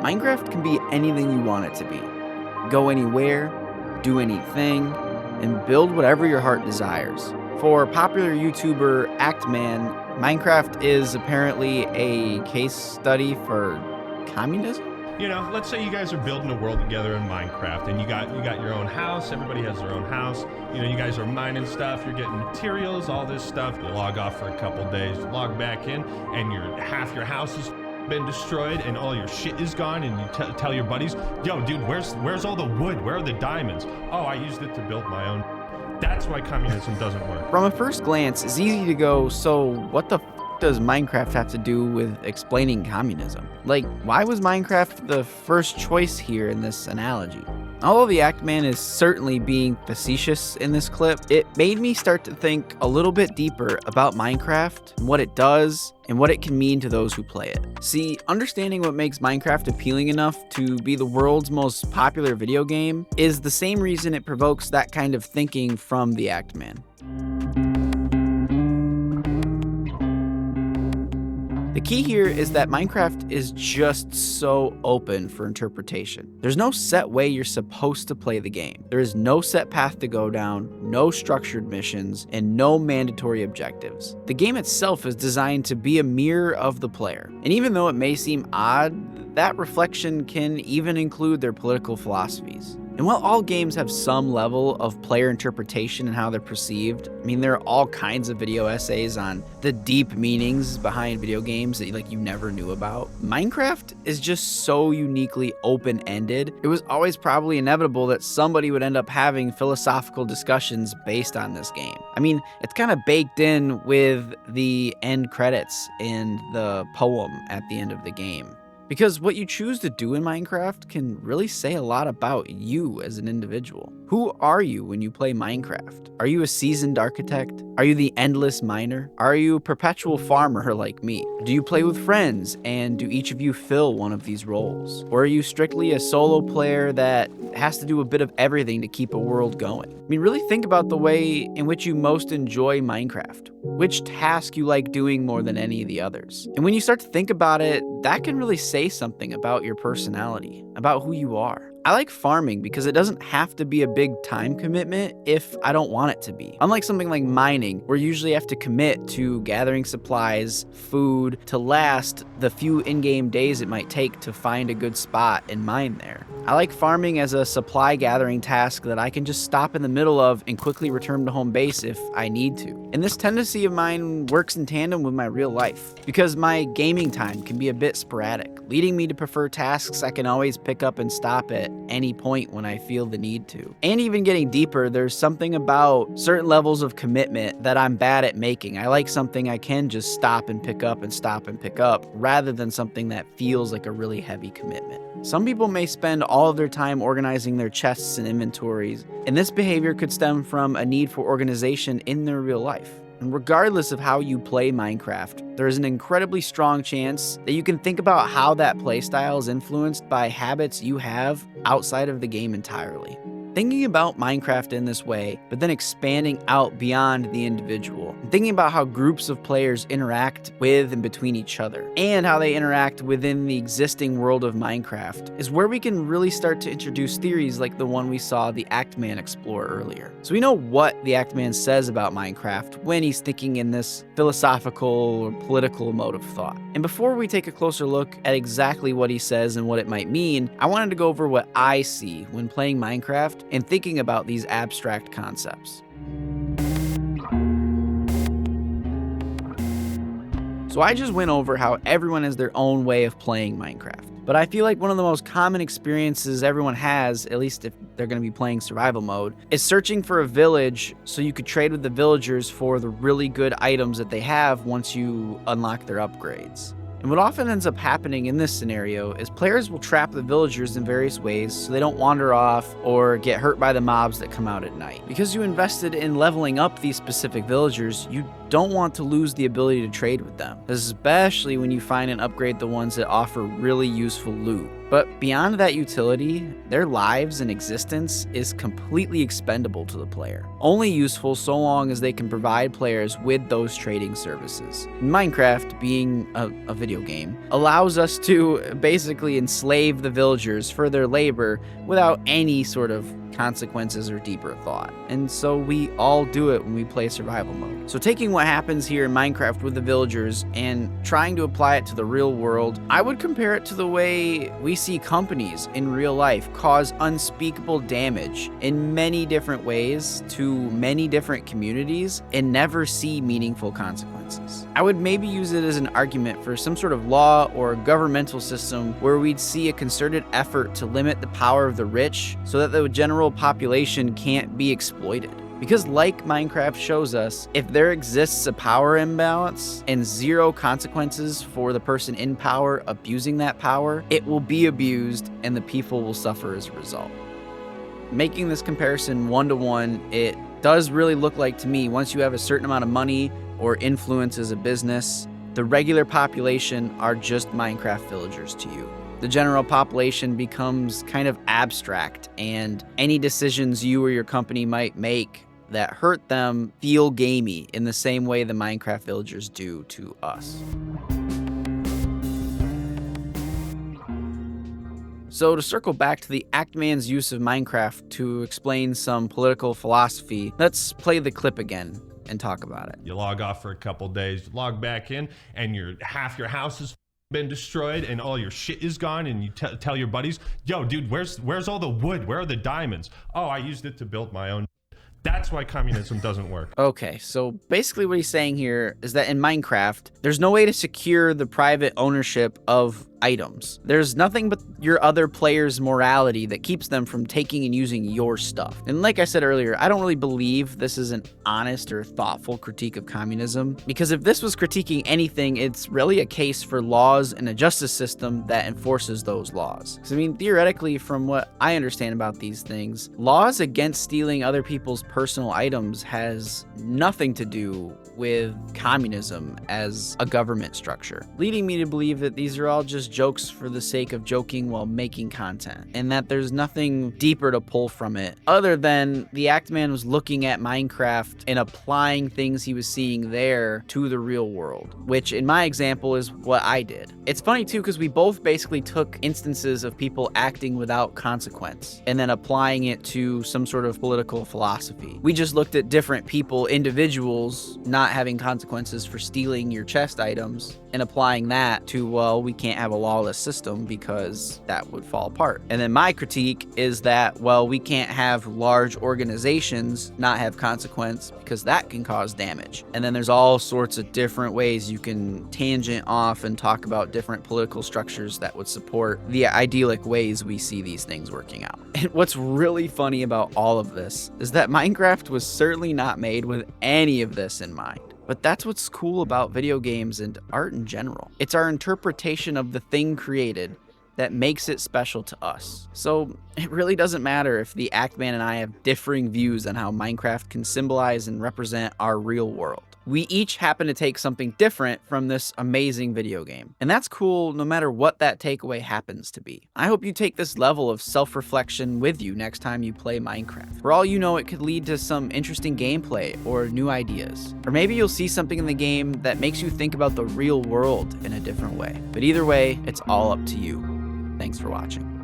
Minecraft can be anything you want it to be. Go anywhere, do anything, and build whatever your heart desires. For popular YouTuber Actman, Minecraft is apparently a case study for communism? You know, let's say you guys are building a world together in Minecraft, and you got your own house. Everybody has their own house. You know, you guys are mining stuff. You're getting materials, all this stuff. You log off for a couple days, you log back in, and half your house has been destroyed, and all your shit is gone. And you tell your buddies, "Yo, dude, where's all the wood? Where are the diamonds? Oh, I used it to build my own." That's why communism doesn't work. From a first glance, it's easy to go, so what the does Minecraft have to do with explaining communism? Like, why was Minecraft the first choice here in this analogy? Although the Actman is certainly being facetious in this clip, it made me start to think a little bit deeper about Minecraft, what it does, and what it can mean to those who play it. See, understanding what makes Minecraft appealing enough to be the world's most popular video game is the same reason it provokes that kind of thinking from the Actman. The key here is that Minecraft is just so open for interpretation. There's no set way you're supposed to play the game. There is no set path to go down, no structured missions, and no mandatory objectives. The game itself is designed to be a mirror of the player. And even though it may seem odd, that reflection can even include their political philosophies. And while all games have some level of player interpretation and how they're perceived, I mean, there are all kinds of video essays on the deep meanings behind video games that you never knew about. Minecraft is just so uniquely open-ended. It was always probably inevitable that somebody would end up having philosophical discussions based on this game. I mean, it's kind of baked in with the end credits and the poem at the end of the game. Because what you choose to do in Minecraft can really say a lot about you as an individual. Who are you when you play Minecraft? Are you a seasoned architect? Are you the endless miner? Are you a perpetual farmer like me? Do you play with friends, and do each of you fill one of these roles? Or are you strictly a solo player that has to do a bit of everything to keep a world going? I mean, really think about the way in which you most enjoy Minecraft. Which task you like doing more than any of the others. And when you start to think about it, that can really say something about your personality, about who you are. I like farming because it doesn't have to be a big time commitment if I don't want it to be. Unlike something like mining, where you usually have to commit to gathering supplies, food, to last the few in-game days it might take to find a good spot and mine there. I like farming as a supply gathering task that I can just stop in the middle of and quickly return to home base if I need to. And this tendency of mine works in tandem with my real life, because my gaming time can be a bit sporadic, leading me to prefer tasks I can always pick up and stop at any point when I feel the need to. And even getting deeper, there's something about certain levels of commitment that I'm bad at making. I like something I can just stop and pick up and stop and pick up, rather than something that feels like a really heavy commitment. Some people may spend all of their time organizing their chests and inventories, and this behavior could stem from a need for organization in their real life. And regardless of how you play Minecraft, there is an incredibly strong chance that you can think about how that playstyle is influenced by habits you have outside of the game entirely. Thinking about Minecraft in this way, but then expanding out beyond the individual, and thinking about how groups of players interact with and between each other, and how they interact within the existing world of Minecraft, is where we can really start to introduce theories like the one we saw the Actman explore earlier. So we know what the Actman says about Minecraft when he's thinking in this philosophical or political mode of thought. And before we take a closer look at exactly what he says and what it might mean, I wanted to go over what I see when playing Minecraft and thinking about these abstract concepts. So I just went over how everyone has their own way of playing Minecraft. But I feel like one of the most common experiences everyone has, at least if they're going to be playing survival mode, is searching for a village so you could trade with the villagers for the really good items that they have once you unlock their upgrades. And what often ends up happening in this scenario is players will trap the villagers in various ways so they don't wander off or get hurt by the mobs that come out at night. Because you invested in leveling up these specific villagers, you don't want to lose the ability to trade with them, especially when you find and upgrade the ones that offer really useful loot. But beyond that utility, their lives and existence is completely expendable to the player, only useful so long as they can provide players with those trading services. Minecraft, being a video game, allows us to basically enslave the villagers for their labor without any sort of consequences or deeper thought. And so we all do it when we play survival mode. So taking what happens here in Minecraft with the villagers and trying to apply it to the real world, I would compare it to the way we see companies in real life cause unspeakable damage in many different ways to many different communities and never see meaningful consequences. I would maybe use it as an argument for some sort of law or governmental system where we'd see a concerted effort to limit the power of the rich so that the general population can't be exploited. Because like Minecraft shows us, if there exists a power imbalance and zero consequences for the person in power abusing that power, it will be abused and the people will suffer as a result. Making this comparison one-to-one, it does really look like to me, once you have a certain amount of money or influence as a business, the regular population are just Minecraft villagers to you. The general population becomes kind of abstract, and any decisions you or your company might make that hurt them feel gamey in the same way the Minecraft villagers do to us. So to circle back to the Actman's use of Minecraft to explain some political philosophy, let's play the clip again and talk about it. You log off for a couple days, you log back in, and half your house is been destroyed and all your shit is gone, and you tell your buddies, yo dude, where's all the wood? Where are the diamonds? Oh, I used it to build my own. That's why communism doesn't work. Okay, so basically what he's saying here is that in Minecraft, there's no way to secure the private ownership of items. There's nothing but your other players' morality that keeps them from taking and using your stuff. And like I said earlier, I don't really believe this is an honest or thoughtful critique of communism, because if this was critiquing anything, it's really a case for laws and a justice system that enforces those laws. Because I mean, theoretically, from what I understand about these things, laws against stealing other people's personal items has nothing to do with communism as a government structure, leading me to believe that these are all just jokes for the sake of joking while making content, and that there's nothing deeper to pull from it other than the Actman was looking at Minecraft and applying things he was seeing there to the real world, which in my example is what I did. It's funny too, because we both basically took instances of people acting without consequence and then applying it to some sort of political philosophy. We just looked at different people, individuals, not having consequences for stealing your chest items and applying that to, well, we can't have a lawless system because that would fall apart. And then my critique is that, well, we can't have large organizations not have consequence because that can cause damage. And then there's all sorts of different ways you can tangent off and talk about different political structures that would support the idyllic ways we see these things working out. And what's really funny about all of this is that Minecraft was certainly not made with any of this in mind. But that's what's cool about video games and art in general. It's our interpretation of the thing created that makes it special to us. So it really doesn't matter if the Actman and I have differing views on how Minecraft can symbolize and represent our real world. We each happen to take something different from this amazing video game. And that's cool no matter what that takeaway happens to be. I hope you take this level of self-reflection with you next time you play Minecraft. For all you know, it could lead to some interesting gameplay or new ideas. Or maybe you'll see something in the game that makes you think about the real world in a different way. But either way, it's all up to you. Thanks for watching.